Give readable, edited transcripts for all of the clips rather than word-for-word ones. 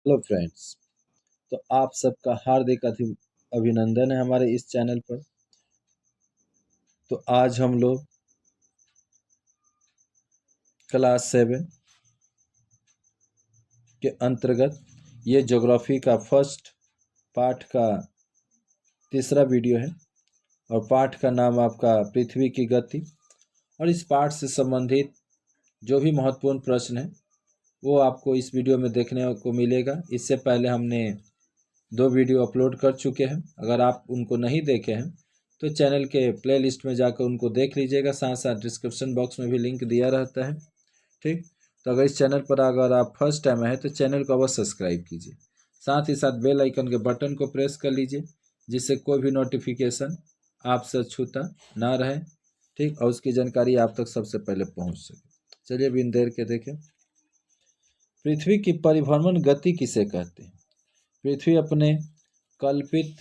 Hello friends. तो आप सबका हार्दिक अभिनंदन है हमारे इस चैनल पर। तो आज हम लोग क्लास 7 के अंतर्गत ये ज्योग्राफी का फर्स्ट पार्ट का तीसरा वीडियो है और पाठ का नाम आपका पृथ्वी की गति। और इस पाठ से संबंधित जो भी महत्वपूर्ण प्रश्न है वो आपको इस वीडियो में देखने को मिलेगा। इससे पहले हमने 2 वीडियो अपलोड कर चुके हैं। अगर आप उनको नहीं देखे हैं तो चैनल के प्लेलिस्ट में जाकर उनको देख लीजिएगा। साथ साथ डिस्क्रिप्शन बॉक्स में भी लिंक दिया रहता है। ठीक, तो अगर इस चैनल पर अगर आप फर्स्ट टाइम आए तो चैनल को अवश्य सब्सक्राइब कीजिए। साथ ही साथ बेल आइकन के बटन को प्रेस कर लीजिए जिससे कोई भी नोटिफिकेशन आपसे छूता ना रहे। ठीक, और उसकी जानकारी आप तक सबसे पहले पहुंच सके। चलिए बिन देर के देखें, पृथ्वी की परिभ्रमण गति किसे कहते हैं। पृथ्वी अपने कल्पित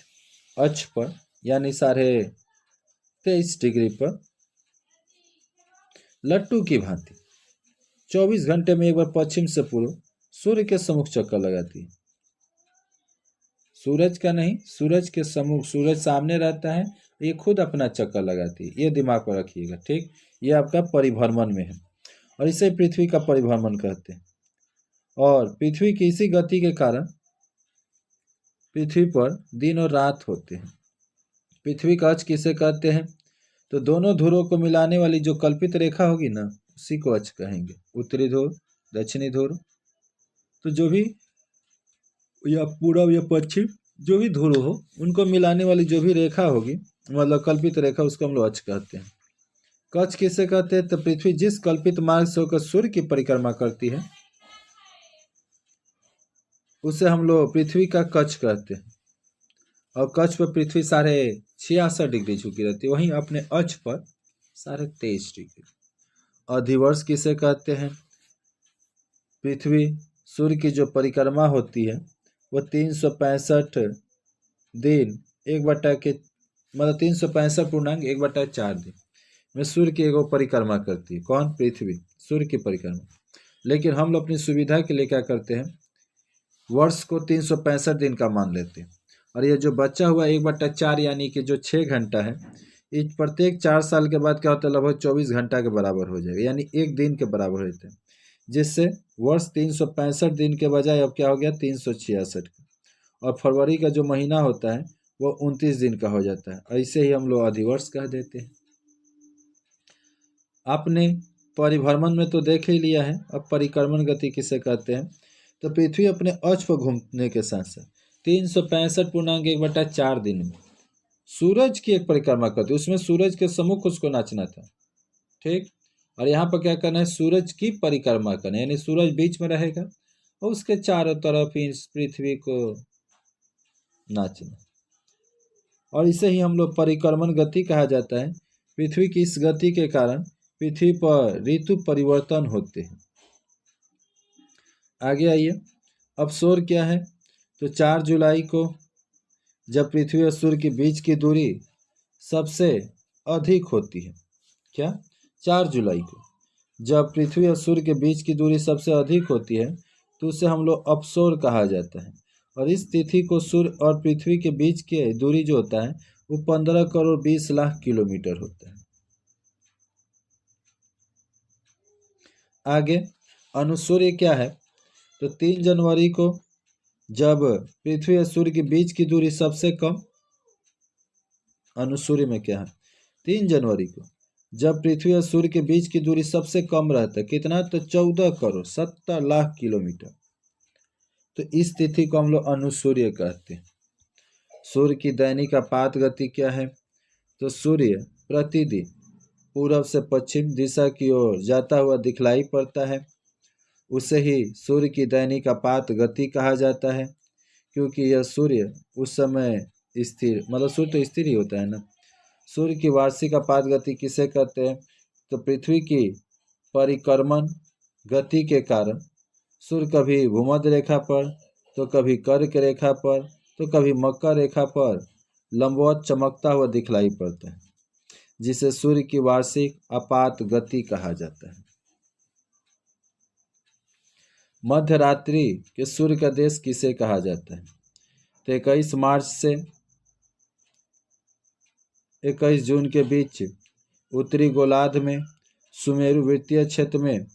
अक्ष पर यानी 23.5 डिग्री पर लट्टू की भांति 24 घंटे में एक बार पश्चिम से पूर्व सूर्य के सम्मुख चक्कर लगाती है। सूरज का नहीं, सूरज के सम्मुख, सूरज सामने रहता है, ये खुद अपना चक्कर लगाती है। ये दिमाग पर रखिएगा। ठीक, ये आपका परिभ्रमण में है और इसे पृथ्वी का परिभ्रमण कहते हैं। और पृथ्वी की इसी गति के कारण पृथ्वी पर दिन और रात होते हैं। पृथ्वी का अक्ष किसे कहते हैं, तो दोनों ध्रुवों को मिलाने वाली जो कल्पित रेखा होगी ना, उसी को अक्ष कहेंगे। उत्तरी ध्रुव, दक्षिणी ध्रुव, तो जो भी या पूर्व या पश्चिम जो भी ध्रुव हो उनको मिलाने वाली जो भी रेखा होगी, मतलब कल्पित रेखा, उसको हम लोग अक्ष कहते हैं। कक्ष किसे कहते हैं, तो पृथ्वी जिस कल्पित मार्ग से होकर सूर्य की परिक्रमा करती है उसे हम लोग पृथ्वी का कक्ष कहते हैं। और कक्ष पर पृथ्वी 66.5 डिग्री झुकी रहती है, वहीं अपने अक्ष पर 23.5 डिग्री। अधिवर्ष किसे कहते हैं, पृथ्वी सूर्य की जो परिक्रमा होती है वो 365 दिन 1/के मतलब 365.1/4 दिन में सूर्य की एक परिक्रमा करती है। कौन, पृथ्वी, सूर्य की परिक्रमा। लेकिन हम लोग अपनी सुविधा के लिए क्या करते हैं, वर्ष को 365 दिन का मान लेते हैं। और ये जो बचा हुआ 1/4 यानी कि जो 6 घंटा है, इस प्रत्येक 4 साल के बाद क्या होता है, लगभग 24 घंटा के बराबर हो जाएगा, यानी एक दिन के बराबर होते हैं। जिससे वर्ष 365 दिन के बजाय अब क्या हो गया, 366। और फरवरी का जो महीना होता है वो 29 दिन का हो जाता है। ऐसे ही हम लोग अधिवर्ष कह देते हैं। आपने परिभ्रमण में तो देख ही लिया है, अब परिक्रमण गति किसे कहते हैं। तो पृथ्वी अपने अक्ष पर घूमने के साथ साथ 365.1/4 दिन में सूरज की एक परिक्रमा करती है। उसमें सूरज के सम्मुख उसको नाचना था। ठीक, और यहाँ पर क्या करना है, सूरज की परिक्रमा करना है, यानी सूरज बीच में रहेगा और उसके चारों तरफ इस पृथ्वी को नाचना। और इसे ही हम लोग परिक्रमण गति कहा जाता है। पृथ्वी की इस गति के कारण पृथ्वी पर ऋतु परिवर्तन होते हैं। आगे आइए, अब सूर्य क्या है, तो 4 जुलाई को जब पृथ्वी और सूर्य के बीच की दूरी सबसे अधिक होती है, क्या, 4 जुलाई को जब पृथ्वी और सूर्य के बीच की दूरी सबसे अधिक होती है तो उसे हम लोग अपसौर कहा जाता है। और इस तिथि को सूर्य और पृथ्वी के बीच की दूरी जो होता है वो 15 करोड़ 20 लाख किलोमीटर होता है। आगे अनुसूर्य क्या है, तो 3 जनवरी को जब पृथ्वी और सूर्य के बीच की दूरी सबसे कम, अनुसूर्य में क्या है, 3 जनवरी को जब पृथ्वी और सूर्य के बीच की दूरी सबसे कम रहता है, कितना, तो 14 करोड़ 70 लाख किलोमीटर। तो इस तिथि को हम लोग अनुसूर्य कहते हैं। सूर्य की दैनिक आपात गति क्या है, तो सूर्य प्रतिदिन पूर्व से पश्चिम दिशा की ओर जाता हुआ दिखलाई पड़ता है। उसे ही सूर्य की दैनिक आपात गति कहा जाता है, क्योंकि यह सूर्य उस समय स्थिर, मतलब सूर्य तो स्थिर ही होता है ना। सूर्य की वार्षिक आपात गति किसे कहते हैं, तो पृथ्वी की परिक्रमण गति के कारण सूर्य कभी भूमध्य रेखा पर, तो कभी कर्क रेखा पर, तो कभी मकर रेखा पर लंबवत चमकता हुआ दिखलाई पड़ता है, जिसे सूर्य की वार्षिक आपात गति कहा जाता है। मध्य रात्रि के सूर्य का देश किसे कहा जाता है? तो 21 मार्च से 21 जून के बीच उत्तरी गोलार्ध में सुमेरु वृत्तीय क्षेत्र में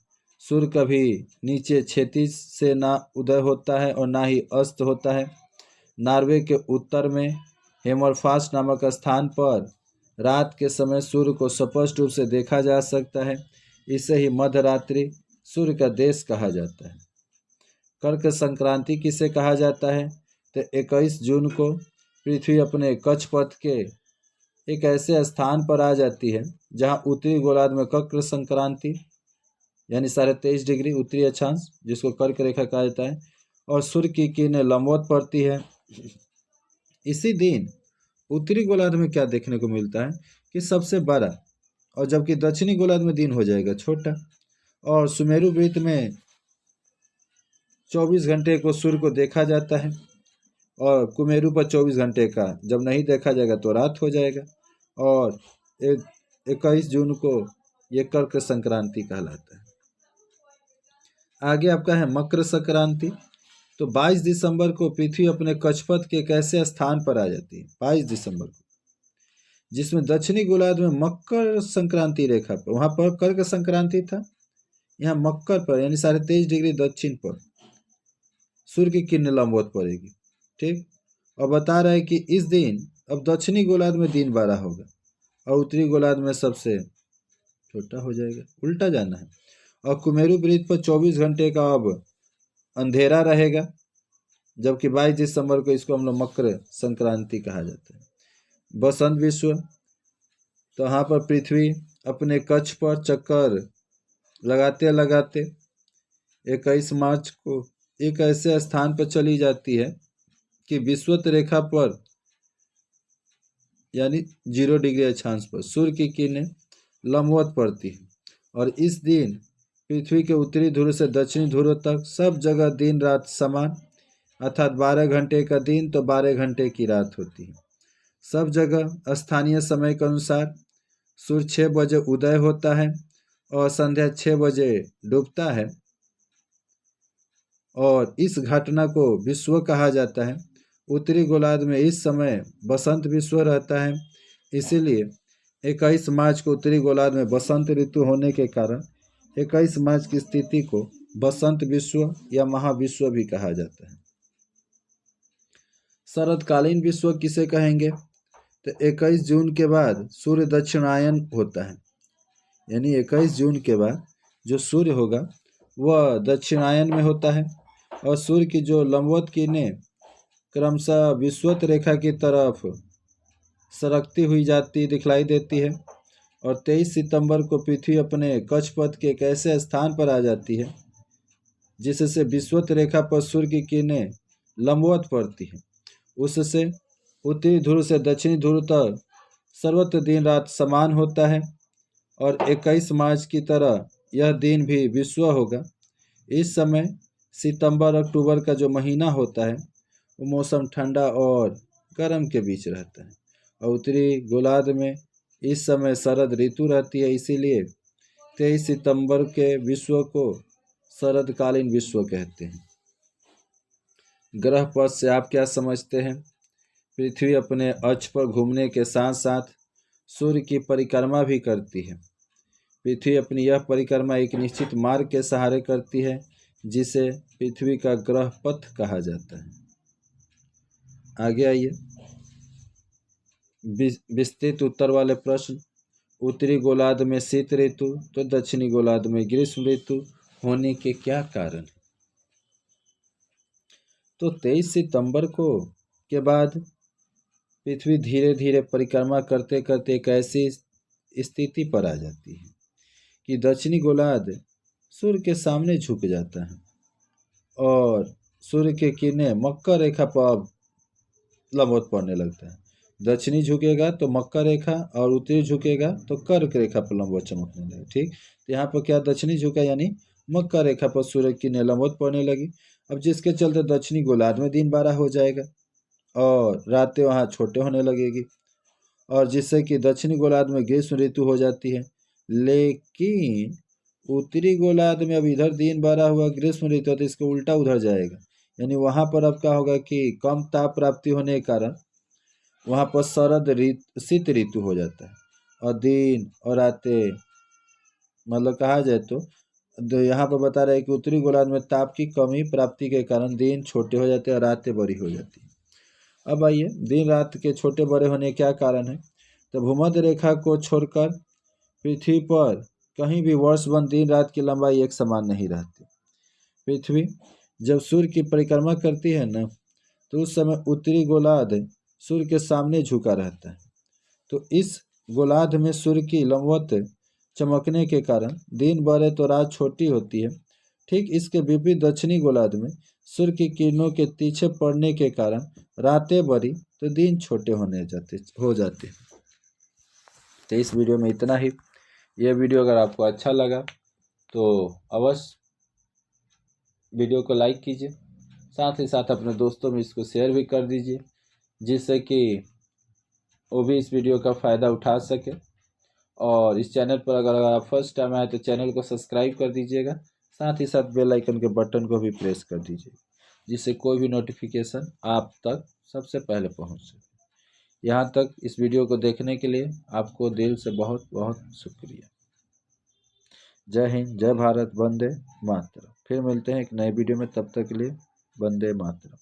सूर्य कभी नीचे क्षितिज से ना उदय होता है और ना ही अस्त होता है। नॉर्वे के उत्तर में हेमरफास्ट नामक स्थान पर रात के समय सूर्य को स्पष्ट रूप से देखा जा सकता है। इसे ही मध्यरात्रि सूर्य का देश कहा जाता है। कर्क संक्रांति किसे कहा जाता है? तो 21 जून को पृथ्वी अपने कक्षपथ के एक ऐसे स्थान पर आ जाती है जहां उत्तरी गोलार्ध में कर्क संक्रांति यानी 23.5 डिग्री उत्तरी अक्षांश जिसको कर्क रेखा कहा जाता है और सूर्य की किरणें लंबवत पड़ती है। इसी दिन उत्तरी गोलार्ध में क्या देखने को मिलता है कि सबसे बड़ा, और जबकि दक्षिणी गोलार्ध में दिन हो जाएगा छोटा। और सुमेरु वृत्त में 24 घंटे को सूर्य को देखा जाता है और कुमेरु पर 24 घंटे का जब नहीं देखा जाएगा तो रात हो जाएगा। और 21 जून को ये कर्क संक्रांति कहलाता है। आगे आपका है मकर संक्रांति। तो 22 दिसंबर को पृथ्वी अपने कक्षपथ के एक ऐसे स्थान पर आ जाती है 22 दिसंबर को जिसमें दक्षिणी गोलार्ध में मकर संक्रांति रेखा पर, वहां पर कर्क संक्रांति था, यहाँ मकर पर यानी 23.5 डिग्री दक्षिण पर सूर्य की किरणें लंबवत पड़ेगी। ठीक, और बता रहा है कि इस दिन अब दक्षिणी गोलार्ध में दिन बड़ा होगा और उत्तरी गोलार्ध में सबसे छोटा हो जाएगा, उल्टा जाना है। और कुमेरु वृत्त पर 24 घंटे का अब अंधेरा रहेगा, जबकि 22 दिसंबर को इसको हम लोग मकर संक्रांति कहा जाता है। बसंत विश्व, तो यहाँ पर पृथ्वी अपने कक्ष पर चक्कर लगाते लगाते 21 मार्च को एक ऐसे स्थान पर चली जाती है कि विषुवत रेखा पर यानी 0 डिग्री अक्षांश पर सूर्य की किरणें लंबवत पड़ती है। और इस दिन पृथ्वी के उत्तरी ध्रुव से दक्षिणी ध्रुव तक सब जगह दिन रात समान, अर्थात 12 घंटे का दिन तो 12 घंटे की रात होती है। सब जगह स्थानीय समय के अनुसार सूर्य 6 बजे उदय होता है और संध्या 6 बजे डूबता है। और इस घटना को विश्व कहा जाता है। उत्तरी गोलार्ध में इस समय बसंत विश्व रहता है, इसीलिए 21 मार्च को उत्तरी गोलार्ध में बसंत ऋतु होने के कारण 21 मार्च की स्थिति को बसंत विश्व या महाविश्व भी कहा जाता है। शरदकालीन विश्व किसे कहेंगे? तो 21 जून के बाद सूर्य दक्षिणायन होता है, यानी 21 जून के बाद जो सूर्य होगा वह दक्षिणायन में होता है और सूर्य की जो लंबवत किरणें क्रमशः विषुवत रेखा की तरफ सरकती हुई जाती दिखलाई देती है। और 23 सितंबर को पृथ्वी अपने कक्षपथ के एक ऐसे स्थान पर आ जाती है जिससे विषुवत रेखा पर सूर्य की किरणें लंबवत पड़ती है। उससे उत्तरी ध्रुव से दक्षिणी ध्रुव तक सर्वत्र दिन रात समान होता है और 21 मार्च की तरह यह दिन भी विश्व होगा। इस समय सितंबर अक्टूबर का जो महीना होता है वो मौसम ठंडा और गर्म के बीच रहता है और उत्तरी गोलार्ध में इस समय शरद ऋतु रहती है, इसीलिए 23 सितंबर के विश्व को शरदकालीन विश्व कहते हैं। ग्रह पथ से आप क्या समझते हैं? पृथ्वी अपने अक्ष पर घूमने के साथ साथ सूर्य की परिक्रमा भी करती है। पृथ्वी अपनी यह परिक्रमा एक निश्चित मार्ग के सहारे करती है जिसे पृथ्वी का ग्रह पथ कहा जाता है। आगे आइए, विस्तृत उत्तर वाले प्रश्न। उत्तरी गोलार्ध में शीत ऋतु तो दक्षिणी गोलार्ध में ग्रीष्म ऋतु होने के क्या कारण? तो 23 सितंबर को के बाद पृथ्वी धीरे धीरे परिक्रमा करते करते एक ऐसी स्थिति पर आ जाती है कि दक्षिणी गोलार्ध सूर्य के सामने झुक जाता है और सूर्य के किरणें मकर रेखा पर लंबवत पड़ने लगता है। दक्षिणी झुकेगा तो मकर रेखा और उत्तरी झुकेगा तो कर्क रेखा पर लंबवत चमकने लगे। ठीक, तो यहाँ पर क्या दक्षिणी झुका यानी मकर रेखा पर सूर्य की किरणें लंबवत पड़ने लगी। अब जिसके चलते दक्षिणी गोलार्ध में दिन बड़ा हो जाएगा और रातें वहाँ छोटे होने लगेगी और जिससे कि दक्षिणी गोलार्ध में ग्रीष्म ऋतु हो जाती है। लेकिन उत्तरी गोलार्ध में अब इधर दिन बढ़ा हुआ ग्रीष्म ऋतु है तो इसका उल्टा उधर जाएगा, यानी वहाँ पर अब क्या होगा कि कम ताप प्राप्ति होने के कारण वहाँ पर शीत ऋतु हो जाता है और दिन और रातें मतलब कहा जाए तो यहाँ पर बता रहे हैं कि उत्तरी गोलार्ध में ताप की कमी प्राप्ति के कारण दिन छोटे हो जाते हैं और रातें बड़ी हो जाती हैं। अब आइए दिन रात के छोटे बड़े होने क्या कारण है। तो भूमध्य रेखा को छोड़कर पृथ्वी पर कहीं भी वर्षभर दिन रात की लंबाई एक समान नहीं रहती। पृथ्वी जब सूर्य की परिक्रमा करती है ना, तो उस समय उत्तरी गोलार्ध सूर्य के सामने झुका रहता है। तो इस गोलार्ध में सूर्य की लंबवत चमकने के कारण दिन बड़े तो रात छोटी होती है। ठीक इसके विपरीत दक्षिणी गोलार्ध में सूर्य की किरणों के तीछे पड़ने के कारण रातें बड़ी तो दिन छोटे हो जाते। तो इस वीडियो में इतना ही। यह वीडियो अगर आपको अच्छा लगा तो अवश्य वीडियो को लाइक कीजिए, साथ ही साथ अपने दोस्तों में इसको शेयर भी कर दीजिए, जिससे कि वो भी इस वीडियो का फ़ायदा उठा सके। और इस चैनल पर अगर आप फर्स्ट टाइम आए तो चैनल को सब्सक्राइब कर दीजिएगा, साथ ही साथ बेल आइकन के बटन को भी प्रेस कर दीजिए, जिससे कोई भी नोटिफिकेशन आप तक सबसे पहले पहुंच सके। यहाँ तक इस वीडियो को देखने के लिए आपको दिल से बहुत बहुत शुक्रिया। जय हिंद, जय भारत, वंदे मातरम। फिर मिलते हैं एक नए वीडियो में, तब तक के लिए वंदे मातरम।